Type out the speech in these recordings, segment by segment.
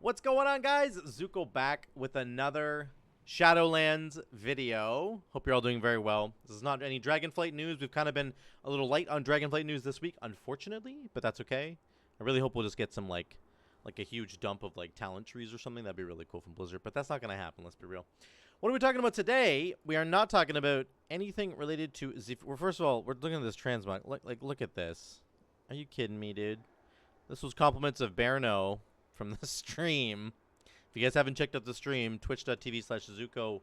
What's going on, guys? Zuko back with another Shadowlands video. Hope you're all doing very well. This is not any Dragonflight news. We've kind of been a little light on Dragonflight news this week, unfortunately, but that's okay. I really hope we'll just get some like a huge dump of like talent trees or something. That'd be really cool from Blizzard, but that's not going to happen. Let's be real. What are we talking about today? We are not talking about anything related to well, first of all, we're looking at this transmog. Look at this. Are you kidding me, dude? This was compliments of Berno from the stream. If you guys haven't checked out the stream, twitch.tv/Zuko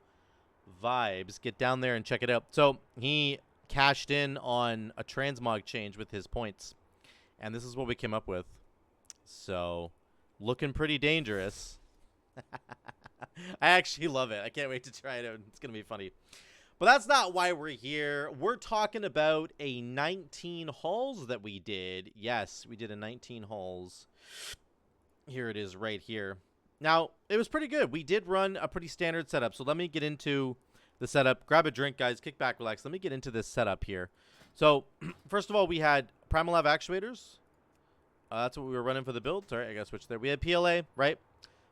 Vibes, get down there and check it out. So he cashed in on a transmog change with his points, and this is what we came up with. So looking pretty dangerous. I actually love it. I can't wait to try it out. It's gonna be funny. But that's not why we're here. We're talking about a 19 hauls that we did. Yes, we did a 19 hauls. Here it is right here. Now, it was pretty good. We did run a pretty standard setup. So let me get into the setup. Grab a drink, guys. Kick back, relax. Let me get into this setup here. So, first of all, we had Primal Lava Actuators. That's what we were running for the build. Sorry, I got to switch there. We had PLA, right?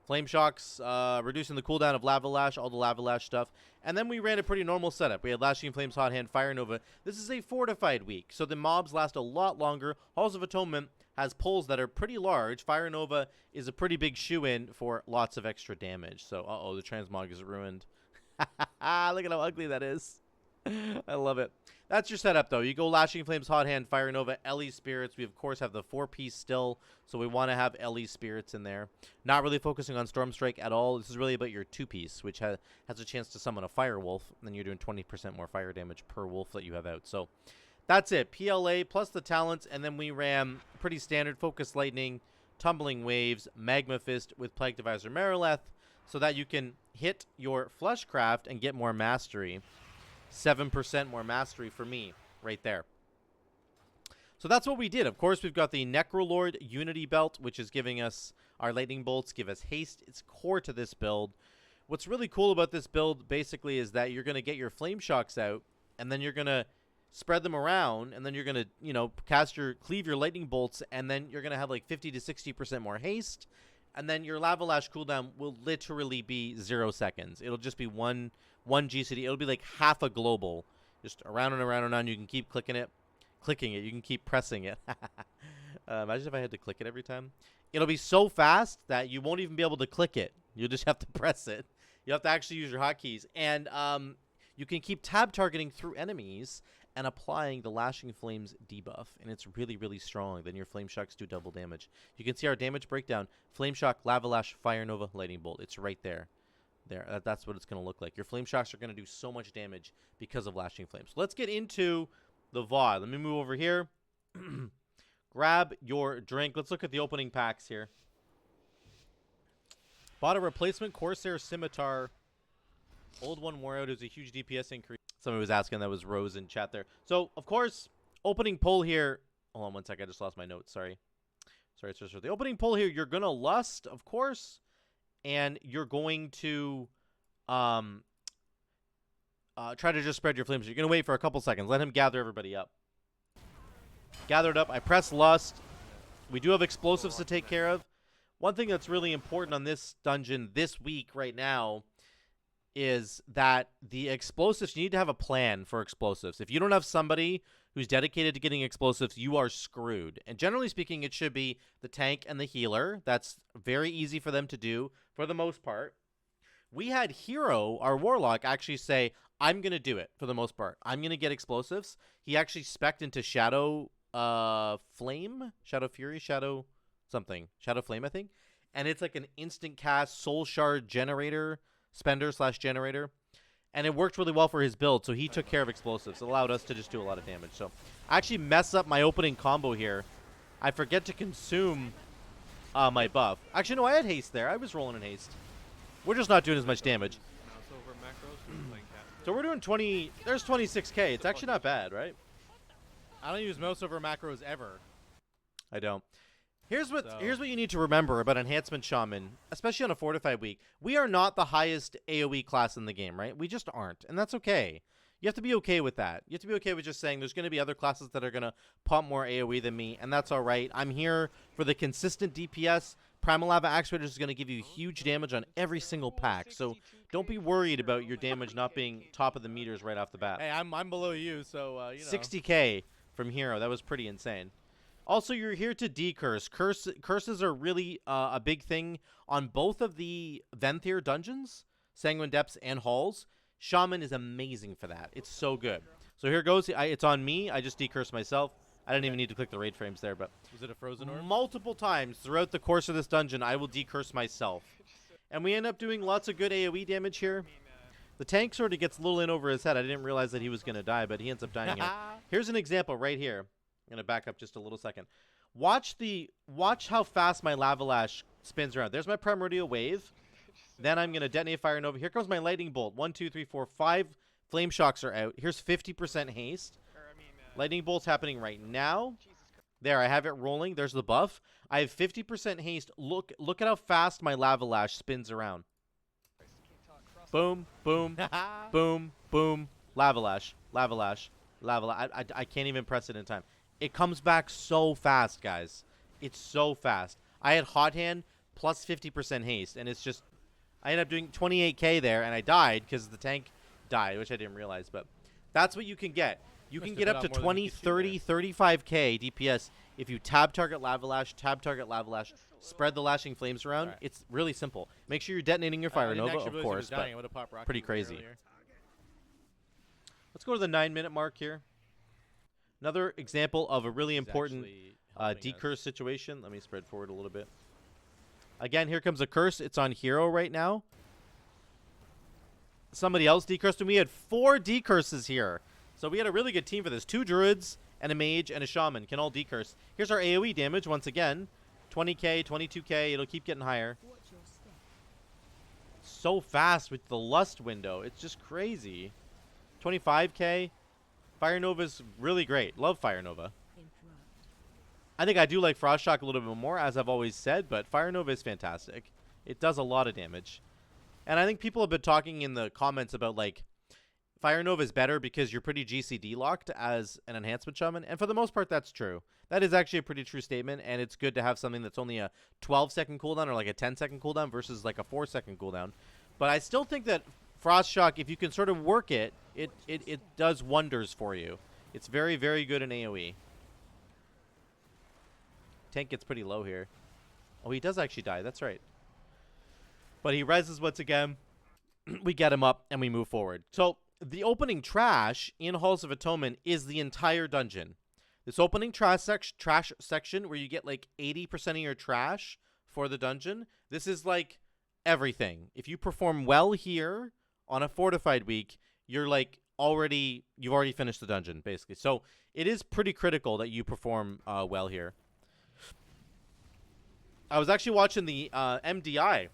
Flame Shocks, reducing the cooldown of Lava Lash, all the Lava Lash stuff. And then we ran a pretty normal setup. We had Lashing Flames, Hot Hand, Fire Nova. This is a fortified week, so the mobs last a lot longer. Halls of Atonement has pulls that are pretty large. Fire Nova is a pretty big shoe-in for lots of extra damage. So, the transmog is ruined. Look at how ugly that is. I love it. That's your setup, though. You go Lashing Flames, Hot Hand, Fire Nova, Aleez Spirits. We, of course, have the 4-piece still, so we want to have Aleez Spirits in there. Not really focusing on Storm Strike at all. This is really about your 2-piece, which has a chance to summon a Fire Wolf, and then you're doing 20% more fire damage per wolf that you have out. So that's it. PLA plus the talents, and then we ran pretty standard Focus Lightning, Tumbling Waves, Magma Fist with Plague Divisor Marileth, so that you can hit your Fleshcraft and get more mastery. 7% more mastery for me right there. So that's what we did. Of course, we've got the Necrolord Unity Belt, which is giving us our lightning bolts, give us haste. It's core to this build. What's really cool about this build basically is that you're going to get your flame shocks out, and then you're going to spread them around, and then you're going to, cleave your lightning bolts, and then you're going to have like 50 to 60% more haste. And then your Lava Lash cooldown will literally be 0 seconds. It'll just be one GCD. It'll be like half a global. Just around and around and around. You can keep clicking it. You can keep pressing it. Imagine if I had to click it every time. It'll be so fast that you won't even be able to click it. You'll just have to press it. You have to actually use your hotkeys. And you can keep tab targeting through enemies and applying the Lashing Flames debuff. And it's really, really strong. Then your Flame Shocks do double damage. You can see our damage breakdown. Flame Shock, Lava Lash, Fire Nova, Lightning Bolt. It's right there. That's what it's going to look like. Your Flame Shocks are going to do so much damage because of Lashing Flames. So let's get into the VOD. Let me move over here. Grab your drink. Let's look at the opening packs here. Bought a replacement Corsair Scimitar. Old one wore out. It was a huge DPS increase. Somebody was asking. That was Rose in chat there. So, of course, opening poll here. Hold on one sec. I just lost my notes. Sorry. The opening poll here, you're going to lust, of course, and you're going to try to just spread your flames. You're going to wait for a couple seconds. Let him gather everybody up. Gathered up. I press lust. We do have explosives to take care of. One thing that's really important on this dungeon this week right now is that the explosives, you need to have a plan for explosives. If you don't have somebody who's dedicated to getting explosives, you are screwed. And generally speaking, it should be the tank and the healer. That's very easy for them to do for the most part. We had Hero, our warlock, actually say, I'm going to do it for the most part. I'm going to get explosives. He actually spec'd into Shadow Flame? Shadow Fury? Shadow something. Shadow Flame, I think. And it's like an instant cast Soul Shard generator, spender/generator. And it worked really well for his build, so he took care of explosives. It allowed us to just do a lot of damage. So I actually mess up my opening combo here. I forget to consume my buff. Actually, no, I had haste there. I was rolling in haste. We're just not doing as much damage. So we're doing 20. There's 26k. It's actually not bad, right? I don't use mouse over macros ever. I don't. Here's what you need to remember about Enhancement Shaman, especially on a fortified week. We are not the highest AoE class in the game, right? We just aren't, and that's okay. You have to be okay with that. You have to be okay with just saying there's going to be other classes that are going to pump more AoE than me, and that's all right. I'm here for the consistent DPS, Primal Lava Activator is going to give you huge damage on every single pack. So don't be worried about your damage not being top of the meters right off the bat. Hey, I'm below you, so you know. 60k from Hero. That was pretty insane. Also, you're here to decurse. Curses are really a big thing on both of the Venthyr dungeons, Sanguine Depths and Halls. Shaman is amazing for that. It's so good. So here goes. It's on me. I just decurse myself. I didn't even need to click the raid frames there, but was it a frozen orb? Multiple times throughout the course of this dungeon, I will decurse myself. And we end up doing lots of good AoE damage here. The tank sort of gets a little in over his head. I didn't realize that he was going to die, but he ends up dying. Here's an example right here. I'm going to back up just a little second. Watch how fast my Lava Lash spins around. There's my Primordial Wave. Then I'm going to detonate Fire Nova. Here comes my Lightning Bolt. 1, 2, 3, 4, 5 Flame Shocks are out. Here's 50% haste. Lightning Bolt's happening right now. There, I have it rolling. There's the buff. I have 50% haste. Look at how fast my Lava Lash spins around. Boom, boom, boom, boom. Lava Lash, Lava Lash, Lava Lash. I can't even press it in time. It comes back so fast, guys. It's so fast. I had Hot Hand plus 50% haste, and it's just... I ended up doing 28k there, and I died because the tank died, which I didn't realize. But that's what you can get. You can get up to 20, 30, 35k DPS if you tab target Lava Lash, spread the lashing flames around. Right. It's really simple. Make sure you're detonating your Fire Nova, of course, but pretty crazy. Let's go to the 9-minute mark here. Another example of a really important decurse situation. Let me spread forward a little bit. Again, here comes a curse. It's on Hero right now. Somebody else decursed, and we had 4 decurses here. So we had a really good team for this. 2 druids and a mage and a shaman can all decurse. Here's our AoE damage once again. 20k, 22k. It'll keep getting higher. So fast with the lust window. It's just crazy. 25k. Fire Nova's really great. Love Fire Nova. I think I do like Frost Shock a little bit more, as I've always said, but Fire Nova is fantastic. It does a lot of damage. And I think people have been talking in the comments about, like, Fire Nova is better because you're pretty GCD locked as an enhancement shaman, and for the most part, that's true. That is actually a pretty true statement, and it's good to have something that's only a 12-second cooldown or like a 10-second cooldown versus like a 4-second cooldown. But I still think that Frost Shock, if you can sort of work it, it does wonders for you. It's very, very good in AoE. Tank gets pretty low here. Oh, he does actually die. That's right. But he reses once again. We get him up, and we move forward. So the opening trash in Halls of Atonement is the entire dungeon. This opening trash section where you get like 80% of your trash for the dungeon, this is like everything. If you perform well here on a fortified week, you're like you've already finished the dungeon, basically. So it is pretty critical that you perform well here. I was actually watching the MDI,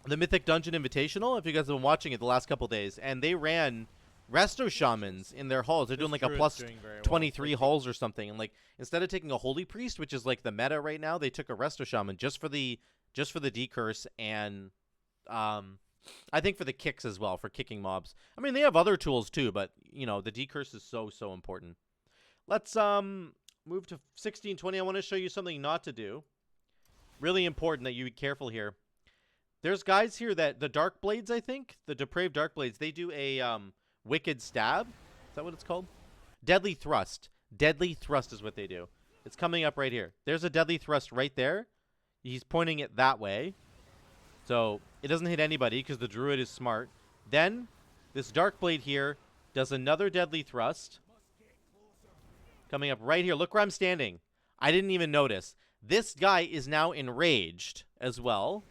the Mythic Dungeon Invitational, if you guys have been watching it the last couple days, and they ran Resto Shamans in their halls. They're doing like a plus 23 halls or something, and like instead of taking a Holy Priest, which is like the meta right now, they took a Resto Shaman just for the decurse and I think for the kicks as well, for kicking mobs. I mean, they have other tools too, but you know, the decurse is so important. Let's move to 1620. I want to show you something not to do. Really important that you be careful here. There's guys here that the Dark Blades, I think, the Depraved Dark Blades, they do a Wicked Stab. Is that what it's called? Deadly Thrust. Deadly Thrust is what they do. It's coming up right here. There's a Deadly Thrust right there. He's pointing it that way. So it doesn't hit anybody because the Druid is smart. Then this Dark Blade here does another Deadly Thrust. Coming up right here. Look where I'm standing. I didn't even notice. This guy is now enraged as well.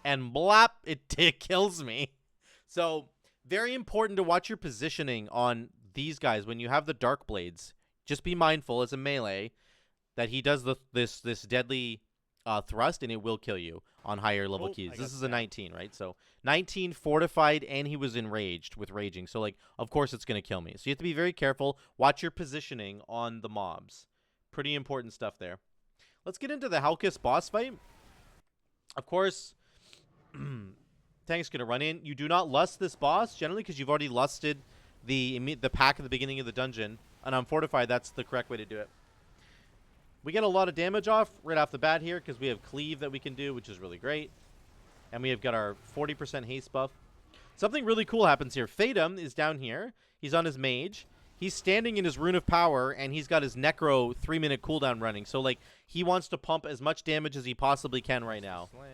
And blap, it kills me. So very important to watch your positioning on these guys when you have the Dark Blades. Just be mindful as a melee that he does this deadly thrust, and it will kill you on higher level keys. This is a 19, right? So 19 fortified, and he was enraged with raging. So like, of course, it's going to kill me. So you have to be very careful. Watch your positioning on the mobs. Pretty important stuff there. Let's get into the Halkias boss fight. Of course, Tank's going to run in. You do not lust this boss, generally, because you've already lusted the pack at the beginning of the dungeon. And on fortified, that's the correct way to do it. We get a lot of damage off right off the bat here because we have cleave that we can do, which is really great. And we have got our 40% haste buff. Something really cool happens here. Fatum is down here. He's on his mage. He's standing in his Rune of Power, and he's got his Necro 3-minute cooldown running. So, like, he wants to pump as much damage as he possibly can right now. Slam.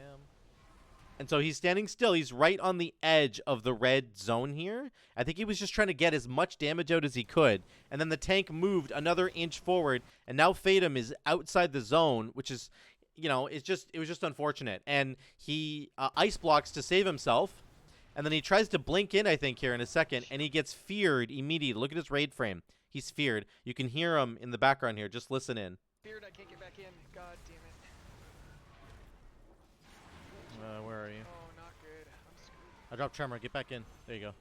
And so he's standing still. He's right on the edge of the red zone here. I think he was just trying to get as much damage out as he could. And then the tank moved another inch forward, and now Fatum is outside the zone, which is, you know, it was just unfortunate. And he ice blocks to save himself. And then he tries to blink in, I think, here in a second, and he gets feared immediately. Look at his raid frame. He's feared. You can hear him in the background here. Just listen in. Feared, I can't get back in. God damn it. Where are you? Oh, not good. I'm screwed. I dropped Tremor. Get back in. There you go.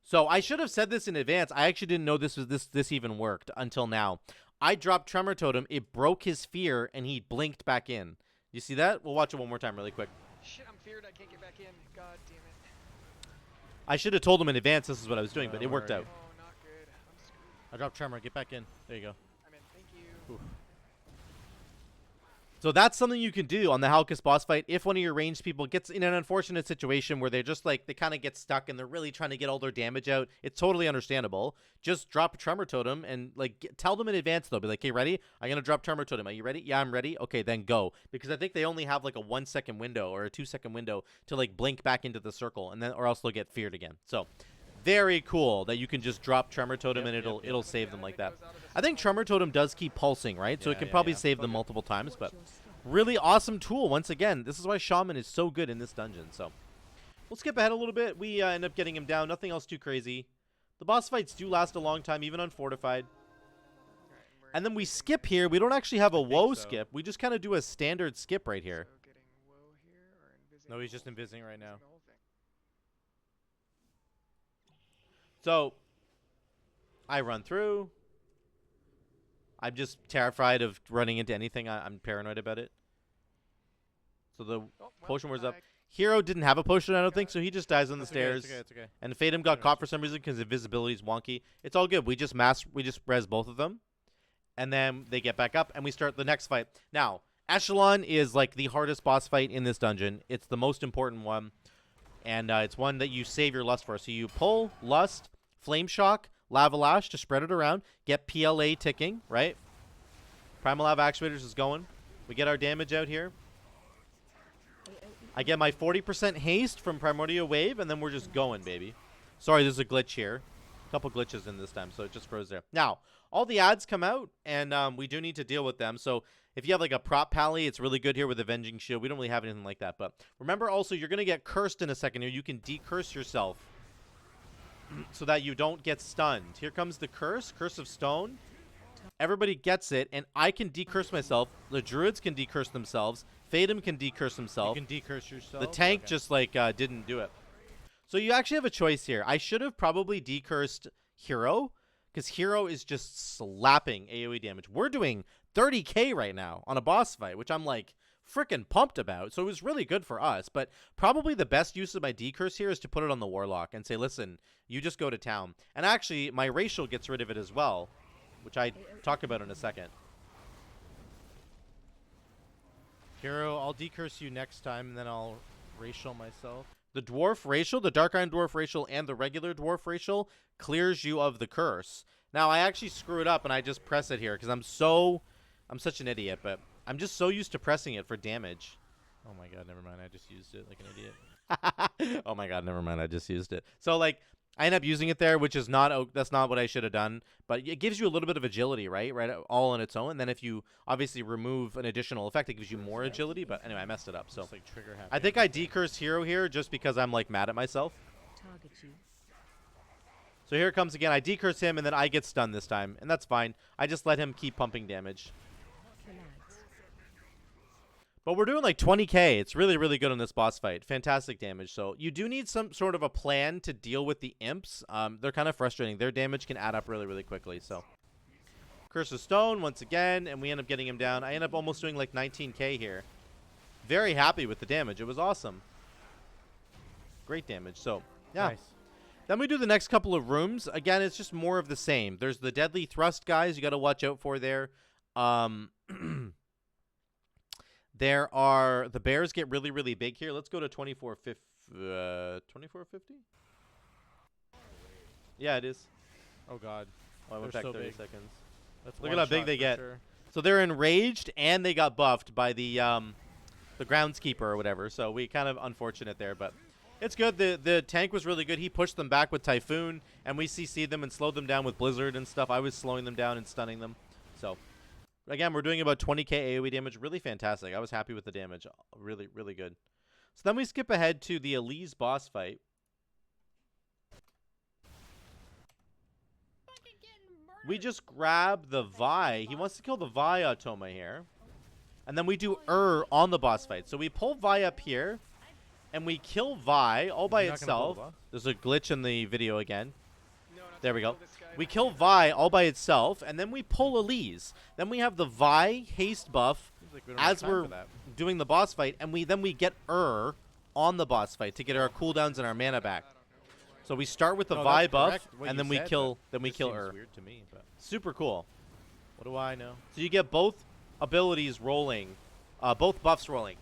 So I should have said this in advance. I actually didn't know this even worked until now. I dropped Tremor Totem. It broke his fear, and he blinked back in. You see that? We'll watch it one more time really quick. Shit, I'm feared. I can't get back in. God damn it. I should have told him in advance this is what I was doing, but it worked where are out. Oh, not good. I'm screwed. I dropped Tremor. Get back in. There you go. I'm in. Thank you. Oof. So that's something you can do on the Halkias boss fight if one of your ranged people gets in an unfortunate situation where they're just like, they kind of get stuck and they're really trying to get all their damage out. It's totally understandable. Just drop a Tremor Totem and like tell them in advance though. Be like, hey, ready? I'm going to drop Tremor Totem. Are you ready? Yeah, I'm ready. Okay, then go. Because I think they only have like a 1-second window or a 2-second window to like blink back into the circle, and then or else they'll get feared again. So very cool that you can just drop Tremor Totem and it'll save them like that. I think Tremor Totem does keep pulsing, right? So it can probably save them multiple times, but really awesome tool. Once again, this is why Shaman is so good in this dungeon. So we'll skip ahead a little bit. We end up getting him down. Nothing else too crazy. The boss fights do last a long time, even unfortified. And then we skip here. We don't actually have a woe skip. We just kind of do a standard skip right here. So getting woe here or invising No, he's just the whole invising right now. the whole thing. So I run through. I'm just terrified of running into anything. I'm paranoid about it. So the Oh, well, potion was up. I- Hero didn't have a potion, I don't think, so he just dies on the It's okay, stairs. it's okay, it's okay. And Fatum got caught for some reason because invisibility is wonky. It's all good. We just res both of them. And then they get back up, and we start the next fight. Now, Echelon is like the hardest boss fight in this dungeon. It's the most important one. And it's one that you save your lust for. So you pull Lust, Flame Shock, Lava Lash to spread it around. Get PLA ticking, right? Primal Lava Actuators is going. We get our damage out here. I get my 40% haste from Primordial Wave, and then we're just going, baby. Sorry, there's a glitch here. A couple glitches in this time, so it just froze there. Now, all the ads come out, and we do need to deal with them. So if you have like a prop pally, it's really good here with Avenging Shield. We don't really have anything like that. But remember also, you're going to get cursed in a second here. You can decurse yourself so that you don't get stunned. Here comes the curse, Curse of Stone. Everybody gets it, and I can decurse myself. The druids can decurse themselves. Fatum can decurse himself. You can decurse yourself. The tank Okay. just like didn't do it. So you actually have a choice here. I should have probably decursed Hero, because Hero is just slapping AoE damage. We're doing 30k right now on a boss fight, which I'm like freaking pumped about. So it was really good for us. But probably the best use of my decurse here is to put it on the Warlock and say, listen, you just go to town. And actually, my racial gets rid of it as well, which I talk about in a second. Hero, I'll decurse you next time, and then I'll racial myself. The dwarf racial, the dark iron dwarf racial, and the regular dwarf racial clears you of the curse. Now, I actually screw it up, and I just press it here, because I'm such an idiot, but I'm just so used to pressing it for damage. Oh my god, never mind. I just used it like an idiot. Oh my god, never mind. I just used it. So, like, I end up using it there, which is that's not what I should have done. But it gives you a little bit of agility, right? Right, all on its own. And then if you obviously remove an additional effect, it gives you more agility. But anyway, I messed it up. So Just like trigger happy. I think I decursed Hero here just because I'm like mad at myself. Target you. So here it comes again. I decurse him, and then I get stunned this time. And that's fine. I just let him keep pumping damage. Collapse. But we're doing like 20k. It's really, really good on this boss fight. Fantastic damage. So you do need some sort of a plan to deal with the imps. They're kind of frustrating. Their damage can add up really, really quickly. So Curse of Stone once again, and we end up getting him down. I end up almost doing like 19k here. Very happy with the damage. It was awesome. Great damage. So yeah. Nice. Then we do the next couple of rooms. Again, it's just more of the same. There's the Deadly Thrust guys you got to watch out for there. There are the bears get really, really big here. Let's go to 2450. Yeah, it is. Oh god. Oh, I went They're back so 30 big. seconds. That's Look one at how big shot they for get. sure. So they're enraged and they got buffed by the groundskeeper or whatever. So we kind of unfortunate there, but it's good. The tank was really good. He pushed them back with Typhoon, and we CC'd them and slowed them down with Blizzard and stuff. I was slowing them down and stunning them. So again, we're doing about 20k AoE damage. Really fantastic. I was happy with the damage. Really, really good. So then we skip ahead to the Aleez boss fight. We just grab the Vi. He wants to kill the Vi Automa here. And then we do on the boss fight. So we pull Vi up here, and we kill Vi all by You're not gonna pull itself. the boss? There's a glitch in the video again. No, not There to we go. kill this guy, We but- kill Vi all by itself, and then we pull Aleez. Then we have the Vi haste buff Seems like we don't have as time we're for that. doing the boss fight, and we get on the boss fight to get our cooldowns and our mana back. I don't know why. So we start with the No, Vi that's buff, correct, what and you then we said, kill but just seems weird to me, but Super cool. what do I know? So you get both abilities rolling, both buffs rolling.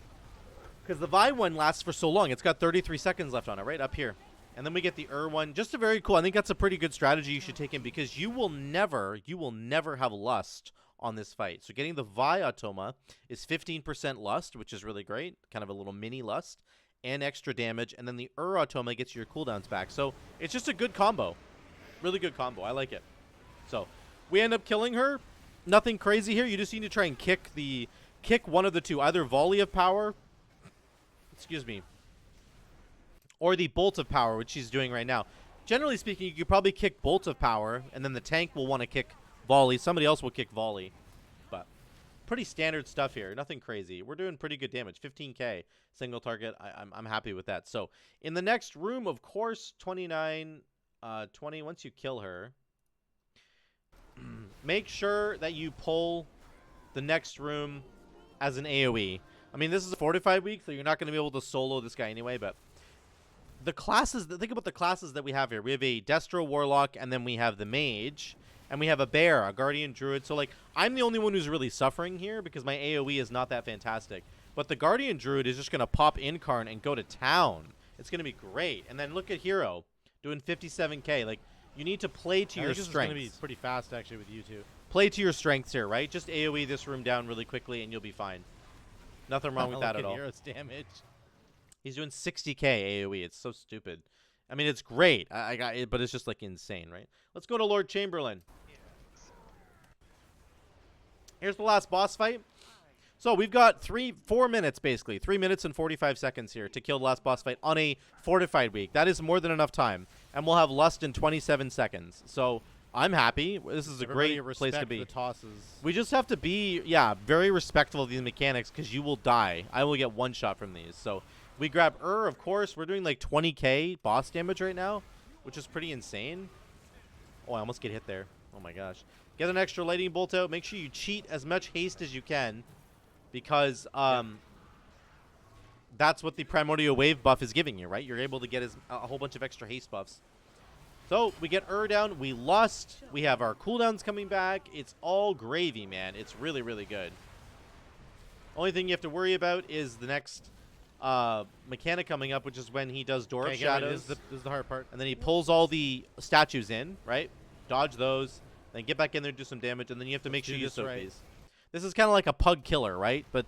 Because the Vi one lasts for so long. It's got 33 seconds left on it, right up here. And then we get the one. Just a very cool. I think that's a pretty good strategy you should take in, because you will never have lust on this fight. So getting the Vi Automa is 15% lust, which is really great. Kind of a little mini lust. And extra damage. And then the Automa gets your cooldowns back. So it's just a good combo. Really good combo. I like it. So we end up killing her. Nothing crazy here. You just need to try and kick one of the two. Either Volley of Power, excuse me, or the Bolt of Power, which she's doing right now. Generally speaking, you could probably kick Bolt of Power, and then the tank will want to kick Volley. Somebody else will kick Volley. But pretty standard stuff here. Nothing crazy. We're doing pretty good damage. 15k single target. I'm happy with that. So in the next room, of course, 29, 20. Once you kill her, make sure that you pull the next room as an AoE. I mean, this is a fortified week, so you're not going to be able to solo this guy anyway, but the classes, think about the classes that we have here. We have a Destro Warlock, and then we have the Mage, and we have a Bear, a Guardian Druid. So, like, I'm the only one who's really suffering here because my AoE is not that fantastic. But the Guardian Druid is just going to pop Incarn and go to town. It's going to be great. And then look at Hero doing 57k. Like, you need to play to your This is strengths. going to be pretty fast, actually, with you two. Play to your strengths here, right? Just AoE this room down really quickly, and you'll be fine. Nothing wrong with that at all. Hero's damage. He's doing 60k AoE. It's so stupid. I mean, it's great. I got it, but it's just like insane, right? Let's go to Lord Chamberlain. Here's the last boss fight. So we've got 4 minutes, basically. 3 minutes and 45 seconds here to kill the last boss fight on a fortified week. That is more than enough time. And we'll have Lust in 27 seconds. So I'm happy. This is a Everybody great place to respect be. The tosses. We just have to be, yeah, very respectful of these mechanics, because you will die. I will get one shot from these. So we grab of course. We're doing like 20k boss damage right now, which is pretty insane. Oh, I almost get hit there. Oh my gosh. Get an extra lightning bolt out. Make sure you cheat as much haste as you can, because that's what the Primordial Wave buff is giving you, right? You're able to get a whole bunch of extra haste buffs. So we get down, we lust, we have our cooldowns coming back. It's all gravy, man. It's really, really good. Only thing you have to worry about is the next mechanic coming up, which is when he does Door of Okay, get ready. Shadows. This is the hard part. And then he pulls all the statues in, right? Dodge those, then get back in there and do some damage, and then you have to make Let's sure do you this soak right. these. This is kind of like a pug killer, right? But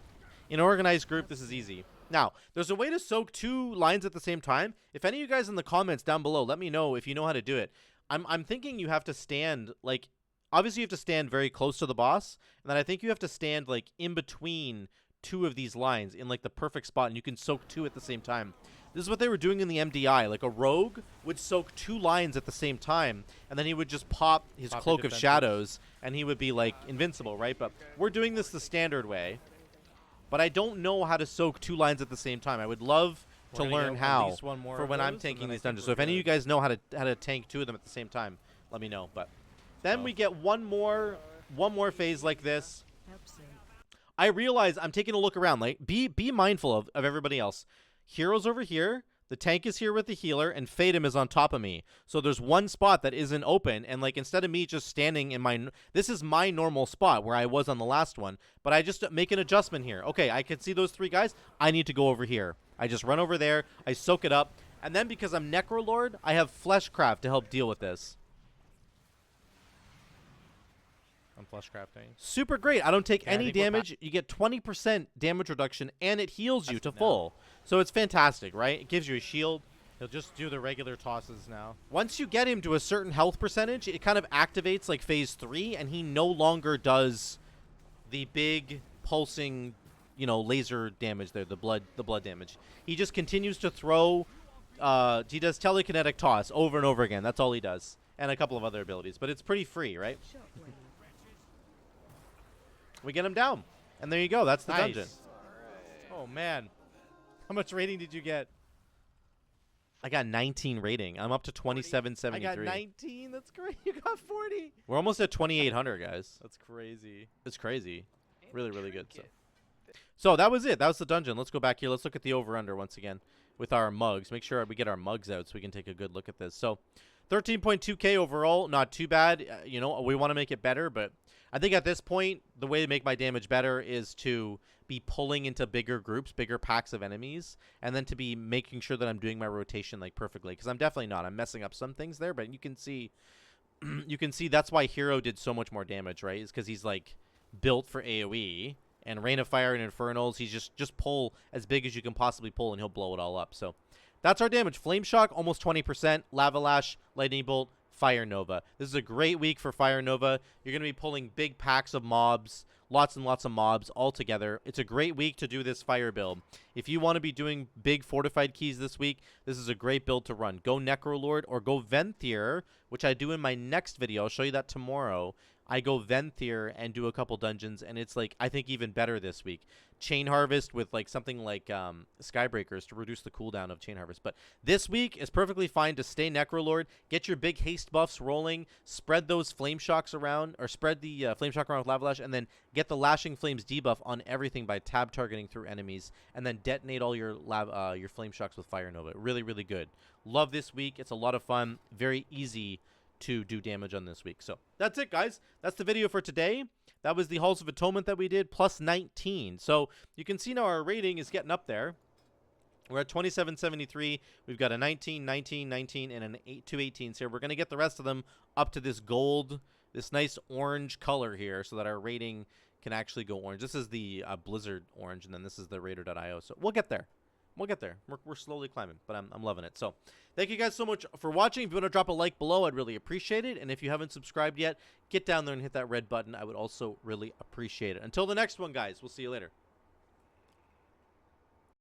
in an organized group, this is easy. Now, there's a way to soak 2 lines at the same time. If any of you guys in the comments down below, let me know if you know how to do it. I'm thinking you have to stand, like, obviously you have to stand very close to the boss, and then I think you have to stand, like, in between 2 of these lines in, like, the perfect spot, and you can soak 2 at the same time. This is what they were doing in the MDI. Like, a rogue would soak 2 lines at the same time, and then he would just pop his Pop Cloak of your defenses. Shadows, and he would be, like, invincible, right? But we're doing this the standard way. But I don't know how to soak 2 lines at the same time. I would love to We're gonna learn get at how least one more for of when I'm those, and tanking then I these think dungeons. we're So if any of you good. guys know how to tank 2 of them at the same time, let me know. But then Oh. we get one more phase like this. Absent. I realize I'm taking a look around. Like, be mindful of everybody else. Heroes over here. The tank is here with the healer, and Fatum is on top of me. So there's one spot that isn't open, and like instead of me just standing in my, this is my normal spot where I was on the last one, but I just make an adjustment here. Okay, I can see those 3 guys. I need to go over here. I just run over there. I soak it up, and then because I'm Necro Lord, I have Fleshcraft to help deal with this. I'm flush crafting. Super great. I don't take Yeah, I any think we're damage. You get 20% damage reduction, and it heals you That's to no. full. So it's fantastic, right? It gives you a shield. He'll just do the regular tosses now. Once you get him to a certain health percentage, it kind of activates like phase 3, and he no longer does the big pulsing, you know, laser damage there, the blood damage. He just continues to throw. He does telekinetic toss over and over again. That's all he does, and a couple of other abilities. But it's pretty free, right? Shockwave. We get him down, and there you go. That's the Nice. dungeon. Oh man, how much rating did you get? I got 19 rating. I'm up to 2773. I got 19. That's great. You got 40. We're almost at 2,800, guys. That's crazy. It's crazy. Really, really good. Trinket. So that was it. That was the dungeon. Let's go back here. Let's look at the over-under once again with our mugs. Make sure we get our mugs out so we can take a good look at this. So 13.2K overall. Not too bad. You know, we want to make it better, but I think at this point, the way to make my damage better is to be pulling into bigger groups, bigger packs of enemies, and then to be making sure that I'm doing my rotation like perfectly, because I'm definitely not. I'm messing up some things there, but you can see that's why Hero did so much more damage, right? Is because he's like built for AoE, and Rain of Fire and Infernals, he's just pull as big as you can possibly pull, and he'll blow it all up. So that's our damage. Flame Shock, almost 20%. Lava Lash, Lightning Bolt, Fire Nova. This is a great week for Fire Nova. You're going to be pulling big packs of mobs, lots and lots of mobs all together. It's a great week to do this fire build. If you want to be doing big fortified keys this week, this is a great build to run. Go Necrolord or go Venthyr, which I do in my next video. I'll show you that tomorrow. I go Venthyr and do a couple dungeons, and it's like, I think even better this week. Chain Harvest with like something like Skybreakers to reduce the cooldown of Chain Harvest. But this week is perfectly fine to stay Necrolord, get your big haste buffs rolling, spread those Flame Shocks around, or spread the Flame Shock around with Lava Lash, and then get the Lashing Flames debuff on everything by tab targeting through enemies, and then detonate all your Flame Shocks with Fire Nova. Really, really good. Love this week. It's a lot of fun. Very easy to do damage on this week. So that's it, guys. That's the video for today. That was the Halls of Atonement that we did, plus 19. So you can see now our rating is getting up there. We're at 2773. We've got a 19, 19, 19, and an 2 18s here. We're going to get the rest of them up to this gold, this nice orange color here, so that our rating can actually go orange. This is the Blizzard orange, and then this is the Raider.io. So we'll get there. We'll get there. We're slowly climbing, but I'm loving it. So thank you guys so much for watching. If you want to drop a like below, I'd really appreciate it. And if you haven't subscribed yet, get down there and hit that red button. I would also really appreciate it. Until the next one, guys, we'll see you later.